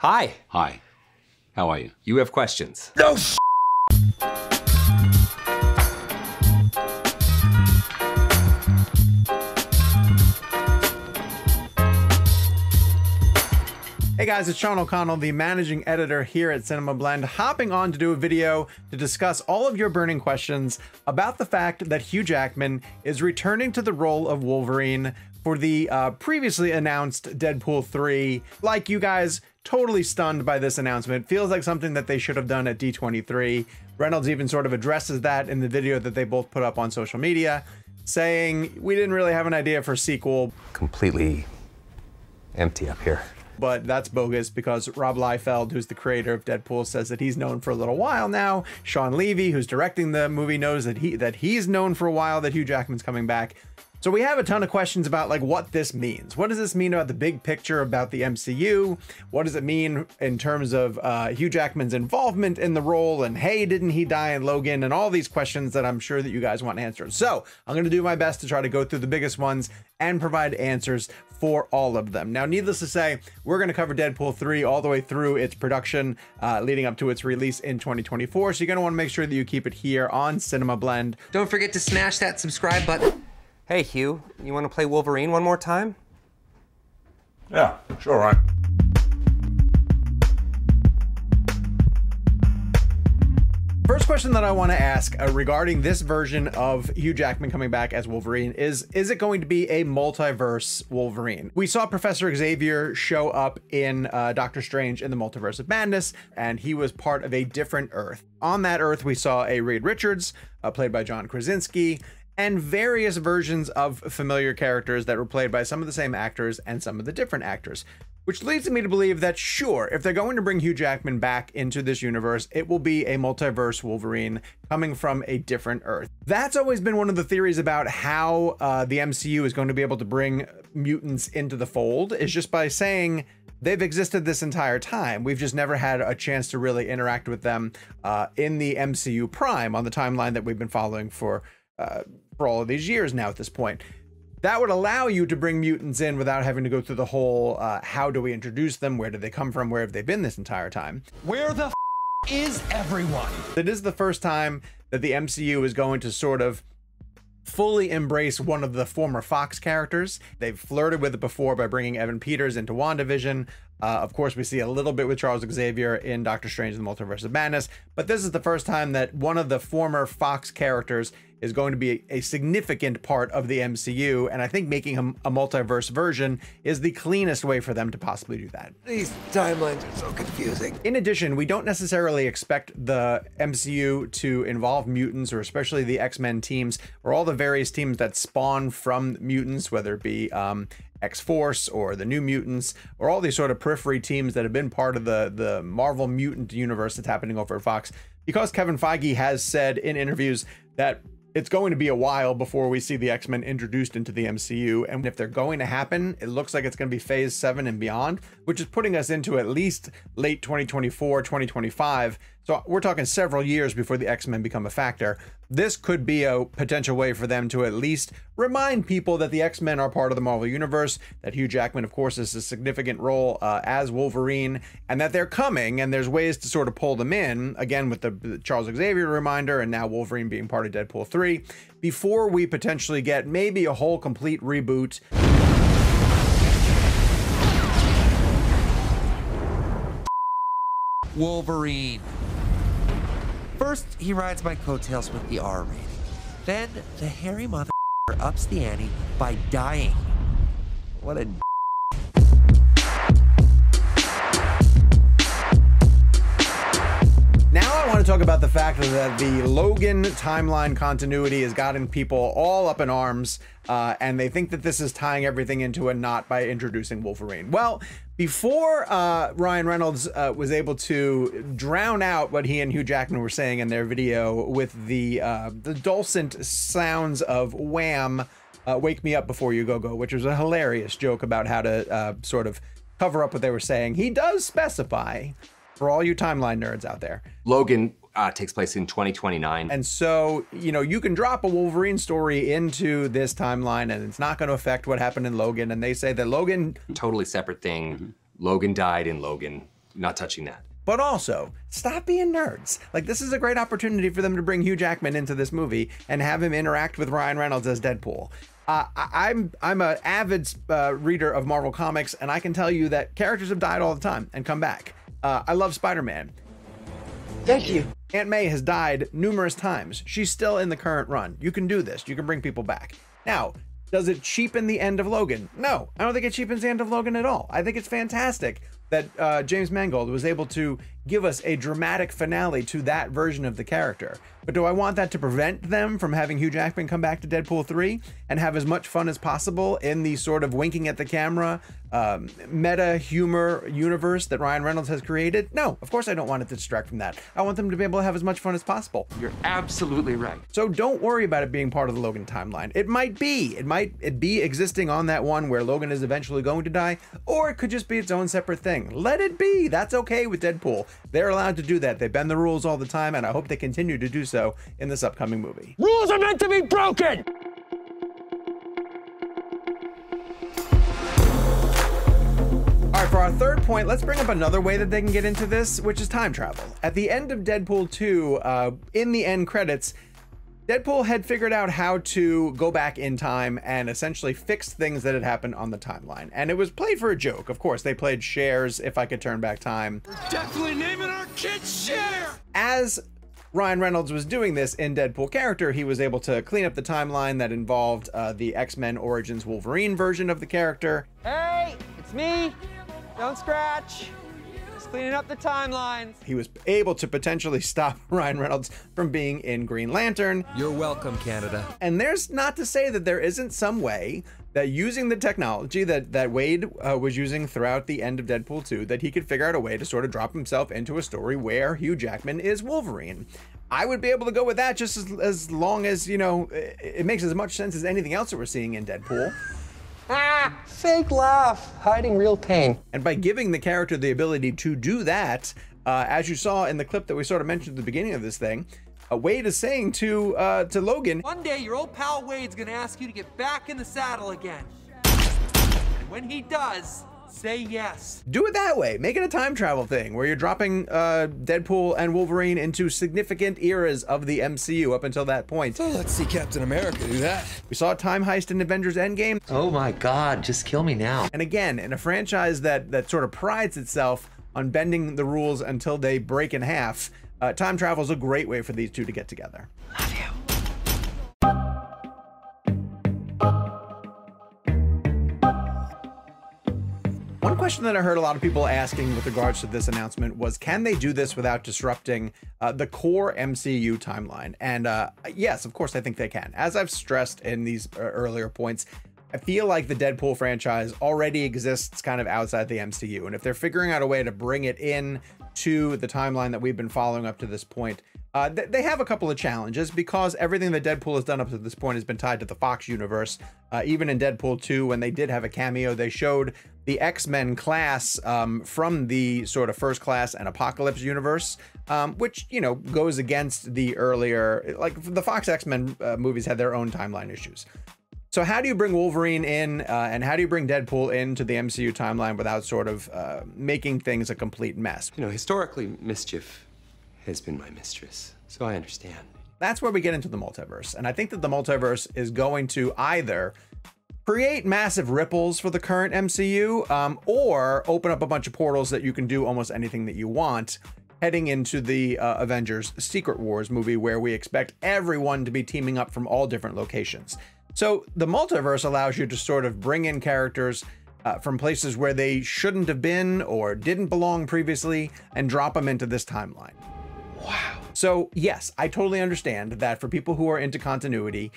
Hi. Hi. How are you? You have questions. No Hey guys, it's Sean O'Connell, the managing editor here at CinemaBlend, hopping on to do a video to discuss all of your burning questions about the fact that Hugh Jackman is returning to the role of Wolverine for the previously announced Deadpool 3. Like you guys, totally stunned by this announcement. Feels like something that they should have done at D23. Reynolds even sort of addresses that in the video that they both put up on social media, saying, we didn't really have an idea for a sequel. Completely empty up here. But that's bogus because Rob Liefeld, who's the creator of Deadpool, says that he's known for a little while now. Sean Levy, who's directing the movie, knows that he's known for a while that Hugh Jackman's coming back. So we have a ton of questions about like what this means. What does this mean about the big picture about the MCU? What does it mean in terms of Hugh Jackman's involvement in the role? And hey, didn't he die in Logan? And all these questions that I'm sure that you guys want answers. So I'm going to do my best to try to go through the biggest ones and provide answers for all of them. Now, needless to say, we're going to cover Deadpool 3 all the way through its production leading up to its release in 2024. So you're going to want to make sure that you keep it here on CinemaBlend. Don't forget to smash that subscribe button. Hey, Hugh, you want to play Wolverine one more time? Yeah, sure, right. First question that I want to ask regarding this version of Hugh Jackman coming back as Wolverine is it going to be a multiverse Wolverine? We saw Professor Xavier show up in Doctor Strange in the Multiverse of Madness, and he was part of a different Earth. On that Earth, we saw a Reed Richards, played by John Krasinski, and various versions of familiar characters that were played by some of the same actors and some of the different actors. Which leads me to believe that, sure, if they're going to bring Hugh Jackman back into this universe, it will be a multiverse Wolverine coming from a different Earth. That's always been one of the theories about how the MCU is going to be able to bring mutants into the fold, is just by saying they've existed this entire time. We've just never had a chance to really interact with them in the MCU Prime on the timeline that we've been following for all of these years now at this point. That would allow you to bring mutants in without having to go through the whole, how do we introduce them? Where do they come from? Where have they been this entire time? Where the is everyone? It is the first time that the MCU is going to sort of fully embrace one of the former Fox characters. They've flirted with it before by bringing Evan Peters into WandaVision. Of course, we see a little bit with Charles Xavier in Doctor Strange in the Multiverse of Madness, but this is the first time that one of the former Fox characters is going to be a significant part of the MCU, and I think making him a multiverse version is the cleanest way for them to possibly do that. These timelines are so confusing. In addition, we don't necessarily expect the MCU to involve mutants, or especially the X-Men teams, or all the various teams that spawn from mutants, whether it be X-Force or the New Mutants, or all these sort of periphery teams that have been part of the Marvel mutant universe that's happening over at Fox, because Kevin Feige has said in interviews that it's going to be a while before we see the X-Men introduced into the MCU, and if they're going to happen, it looks like it's going to be Phase 7 and beyond, which is putting us into at least late 2024, 2025. So we're talking several years before the X-Men become a factor. This could be a potential way for them to at least remind people that the X-Men are part of the Marvel Universe, that Hugh Jackman, of course, is a significant role as Wolverine, and that they're coming, and there's ways to sort of pull them in, again, with the Charles Xavier reminder, and now Wolverine being part of Deadpool 3, before we potentially get maybe a whole complete reboot. Wolverine. First, he rides my coattails with the R rating. Then, the hairy mother ups the ante by dying. What a Now I want to talk about the fact that the Logan timeline continuity has gotten people all up in arms, and they think that this is tying everything into a knot by introducing Wolverine. Well, before Ryan Reynolds was able to drown out what he and Hugh Jackman were saying in their video with the dulcet sounds of Wham! Wake Me Up Before You Go Go, which was a hilarious joke about how to sort of cover up what they were saying, he does specify, for all you timeline nerds out there, Logan takes place in 2029. And so, you know, you can drop a Wolverine story into this timeline and it's not going to affect what happened in Logan. And they say that Logan... Totally separate thing. Logan died in Logan. not touching that. But also, stop being nerds. Like, this is a great opportunity for them to bring Hugh Jackman into this movie and have him interact with Ryan Reynolds as Deadpool. I'm an avid reader of Marvel Comics, and I can tell you that characters have died all the time and come back. I love Spider-Man. Thank you. Aunt May has died numerous times. She's still in the current run. You can do this. You can bring people back. Now, does it cheapen the end of Logan? No, I don't think it cheapens the end of Logan at all. I think it's fantastic that James Mangold was able to give us a dramatic finale to that version of the character. But do I want that to prevent them from having Hugh Jackman come back to Deadpool 3 and have as much fun as possible in the sort of winking at the camera, meta humor universe that Ryan Reynolds has created? No, of course I don't want it to distract from that. I want them to be able to have as much fun as possible. You're absolutely right. So don't worry about it being part of the Logan timeline. It might be existing on that one where Logan is eventually going to die, or it could just be its own separate thing. Let it be. That's okay with Deadpool. They're allowed to do that. They bend the rules all the time, and I hope they continue to do so in this upcoming movie. Rules are meant to be broken! All right, for our third point, let's bring up another way that they can get into this, which is time travel. At the end of Deadpool 2, in the end credits, Deadpool had figured out how to go back in time and essentially fix things that had happened on the timeline. And it was played for a joke. Of course, they played Cher's If I Could Turn Back Time. We're definitely naming our kid Cher! As Ryan Reynolds was doing this in Deadpool character, he was able to clean up the timeline that involved the X-Men Origins Wolverine version of the character. Hey, it's me. Don't scratch. Just cleaning up the timelines. He was able to potentially stop Ryan Reynolds from being in Green Lantern. You're welcome, Canada. And there's not to say that there isn't some way that using the technology that Wade was using throughout the end of Deadpool 2, that he could figure out a way to sort of drop himself into a story where Hugh Jackman is Wolverine. I would be able to go with that just as long as, you know, it makes as much sense as anything else that we're seeing in Deadpool. Ah, fake laugh, hiding real pain. And by giving the character the ability to do that, as you saw in the clip that we sort of mentioned at the beginning of this thing, Wade is saying to Logan, One day, your old pal Wade's gonna ask you to get back in the saddle again. And when he does, say yes. do it that way. Make it a time travel thing where you're dropping Deadpool and Wolverine into significant eras of the MCU up until that point. So let's see Captain America do that. We saw a time heist in Avengers Endgame. Oh my God, just kill me now. And again, in a franchise that sort of prides itself on bending the rules until they break in half, time travel is a great way for these two to get together. Love you. One question that I heard a lot of people asking with regards to this announcement was, can they do this without disrupting the core MCU timeline? And yes, of course, I think they can. As I've stressed in these earlier points, I feel like the Deadpool franchise already exists kind of outside the MCU. And if they're figuring out a way to bring it in to the timeline that we've been following up to this point, they have a couple of challenges because everything that Deadpool has done up to this point has been tied to the Fox universe. Even in Deadpool 2, when they did have a cameo, they showed the X-Men class from the sort of First Class and Apocalypse universe, which, you know, goes against the earlier, like the Fox X-Men movies had their own timeline issues. So how do you bring Wolverine in and how do you bring Deadpool into the MCU timeline without sort of making things a complete mess? You know, historically, mischief has been my mistress, so I understand. That's where we get into the multiverse. And I think that the multiverse is going to either create massive ripples for the current MCU or open up a bunch of portals that you can do almost anything that you want heading into the Avengers Secret Wars movie, where we expect everyone to be teaming up from all different locations. So the multiverse allows you to sort of bring in characters from places where they shouldn't have been or didn't belong previously and drop them into this timeline. Wow. So yes, I totally understand that for people who are into continuity,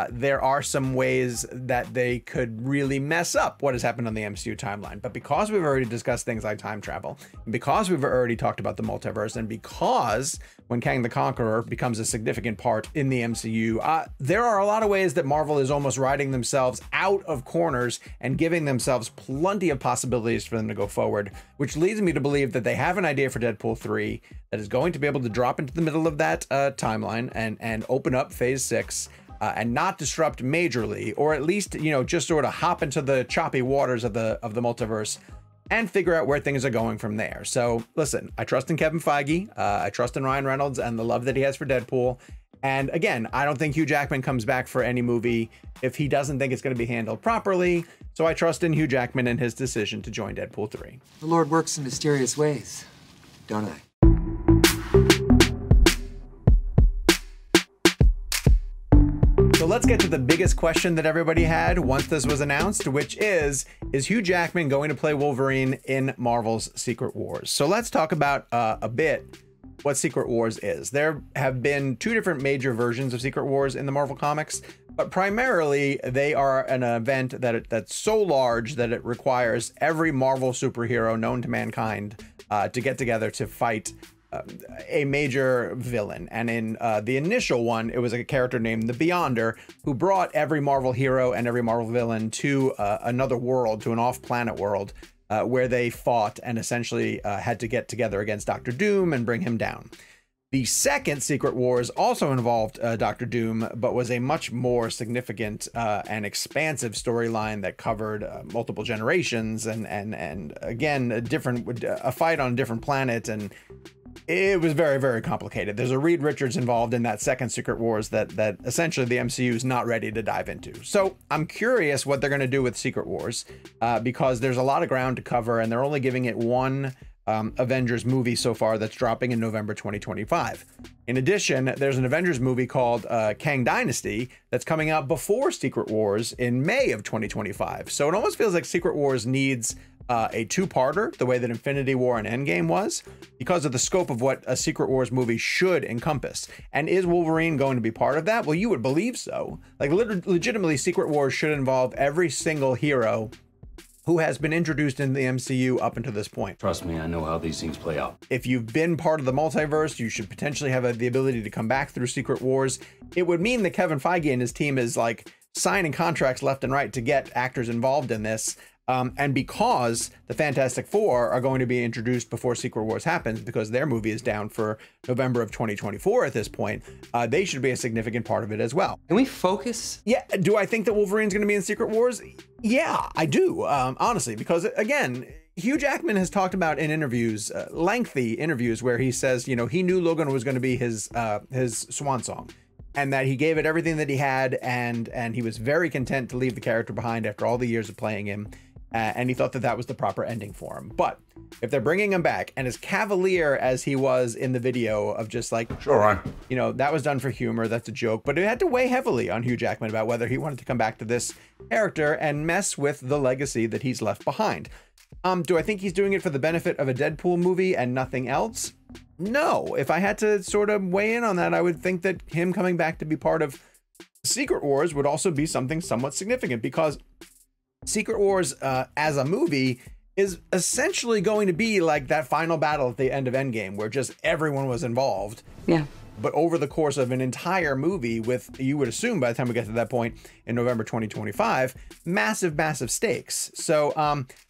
there are some ways that they could really mess up what has happened on the MCU timeline. But because we've already discussed things like time travel, and because we've already talked about the multiverse, and because when Kang the Conqueror becomes a significant part in the MCU, there are a lot of ways that Marvel is almost riding themselves out of corners and giving themselves plenty of possibilities for them to go forward, which leads me to believe that they have an idea for Deadpool 3 that is going to be able to drop into the middle of that timeline and open up phase 6 and not disrupt majorly, or at least, you know, just sort of hop into the choppy waters of the multiverse and figure out where things are going from there. So listen, I trust in Kevin Feige, I trust in Ryan Reynolds and the love that he has for Deadpool. And again, I don't think Hugh Jackman comes back for any movie if he doesn't think it's going to be handled properly. So I trust in Hugh Jackman and his decision to join Deadpool 3. The Lord works in mysterious ways, don't I? So let's get to the biggest question that everybody had once this was announced, which is Hugh Jackman going to play Wolverine in Marvel's Secret Wars? So let's talk about a bit what Secret Wars is. There have been two different major versions of Secret Wars in the Marvel Comics, but primarily they are an event that's so large that it requires every Marvel superhero known to mankind to get together to fight a major villain. And in the initial one, it was a character named the Beyonder, who brought every Marvel hero and every Marvel villain to another world, to an off-planet world, where they fought and essentially had to get together against Doctor Doom and bring him down. The second Secret Wars also involved Doctor Doom, but was a much more significant and expansive storyline that covered multiple generations and again, a fight on a different planet, and it was very, very complicated. There's a Reed Richards involved in that second Secret Wars that essentially the MCU is not ready to dive into. So I'm curious what they're going to do with Secret Wars because there's a lot of ground to cover, and they're only giving it one Avengers movie so far that's dropping in November 2025. In addition, there's an Avengers movie called Kang Dynasty that's coming out before Secret Wars in May of 2025. So it almost feels like Secret Wars needs a two-parter, the way that Infinity War and Endgame was, because of the scope of what a Secret Wars movie should encompass. And is Wolverine going to be part of that? Well, you would believe so. Like, legitimately, Secret Wars should involve every single hero who has been introduced in the MCU up until this point. Trust me, I know how these things play out. If you've been part of the multiverse, you should potentially have the ability to come back through Secret Wars. It would mean that Kevin Feige and his team is like signing contracts left and right to get actors involved in this. And because the Fantastic Four are going to be introduced before Secret Wars happens, because their movie is down for November of 2024 at this point, they should be a significant part of it as well. Can we focus? Yeah. Do I think that Wolverine's going to be in Secret Wars? Yeah, I do, honestly, because again, Hugh Jackman has talked about in interviews, lengthy interviews, where he says, you know, he knew Logan was going to be his swan song, and that he gave it everything that he had, and he was very content to leave the character behind after all the years of playing him. And he thought that that was the proper ending for him. But if they're bringing him back, and as cavalier as he was in the video of just like, Sure, Ryan. you know, that was done for humor, that's a joke, but it had to weigh heavily on Hugh Jackman about whether he wanted to come back to this character and mess with the legacy that he's left behind. Do I think he's doing it for the benefit of a Deadpool movie and nothing else? No. If I had to sort of weigh in on that, I would think that him coming back to be part of Secret Wars would also be something somewhat significant, because Secret Wars as a movie is essentially going to be like that final battle at the end of Endgame, where just everyone was involved. Yeah. But over the course of an entire movie with, you would assume by the time we get to that point in November 2025, massive, massive stakes. So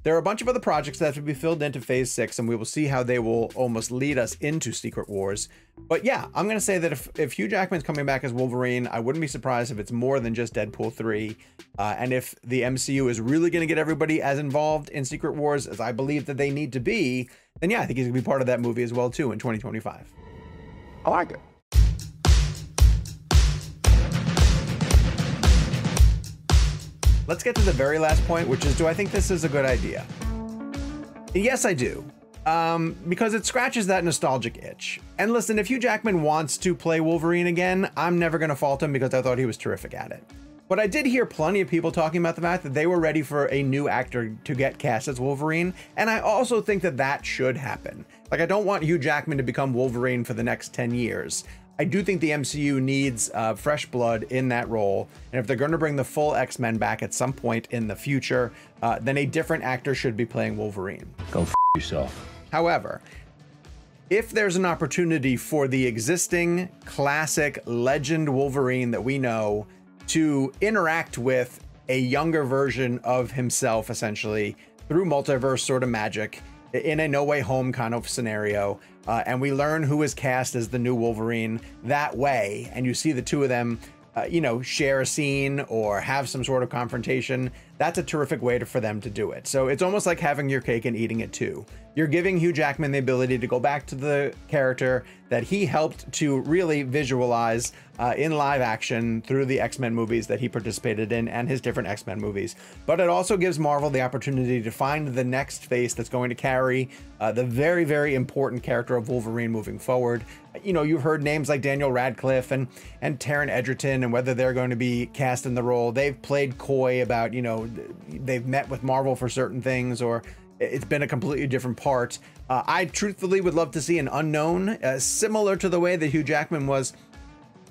there are a bunch of other projects that have to be filled into Phase 6, and we will see how they will almost lead us into Secret Wars. But yeah, I'm going to say that if Hugh Jackman's coming back as Wolverine, I wouldn't be surprised if it's more than just Deadpool 3. And if the MCU is really going to get everybody as involved in Secret Wars as I believe that they need to be, then yeah, I think he's going to be part of that movie as well, too, in 2025. I like it. Let's get to the very last point, which is, do I think this is a good idea? Yes, I do. Because it scratches that nostalgic itch. And listen, if Hugh Jackman wants to play Wolverine again, I'm never going to fault him, because I thought he was terrific at it. But I did hear plenty of people talking about the fact that they were ready for a new actor to get cast as Wolverine. And I also think that that should happen. Like, I don't want Hugh Jackman to become Wolverine for the next 10 years. I do think the MCU needs fresh blood in that role. And if they're going to bring the full X-Men back at some point in the future, then a different actor should be playing Wolverine. Go f yourself. However, if there's an opportunity for the existing classic legend Wolverine that we know to interact with a younger version of himself, essentially, through multiverse sort of magic, in a No Way Home kind of scenario, and we learn who is cast as the new Wolverine that way, and you see the two of them, you know, share a scene or have some sort of confrontation, that's a terrific way for them to do it. So it's almost like having your cake and eating it too. You're giving Hugh Jackman the ability to go back to the character that he helped to really visualize in live action through the X-Men movies that he participated in and his different X-Men movies. But it also gives Marvel the opportunity to find the next face that's going to carry the very, very important character of Wolverine moving forward. You know, you've heard names like Daniel Radcliffe and Taron Egerton and whether they're going to be cast in the role. They've played coy about, you know, they've met with Marvel for certain things, or it's been a completely different part. I truthfully would love to see an unknown, similar to the way that Hugh Jackman was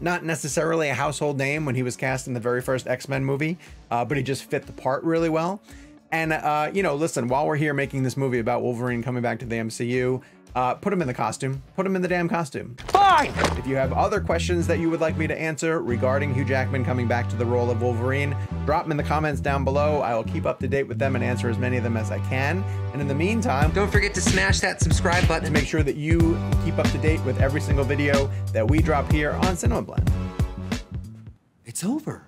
not necessarily a household name when he was cast in the very first X-Men movie, but he just fit the part really well. And, you know, listen, while we're here making this movie about Wolverine coming back to the MCU, put him in the costume. Put him in the damn costume. Fine! If you have other questions that you would like me to answer regarding Hugh Jackman coming back to the role of Wolverine, drop them in the comments down below. I will keep up to date with them and answer as many of them as I can. And in the meantime, Don't forget to smash that subscribe button to make sure that you keep up to date with every single video that we drop here on CinemaBlend. It's over.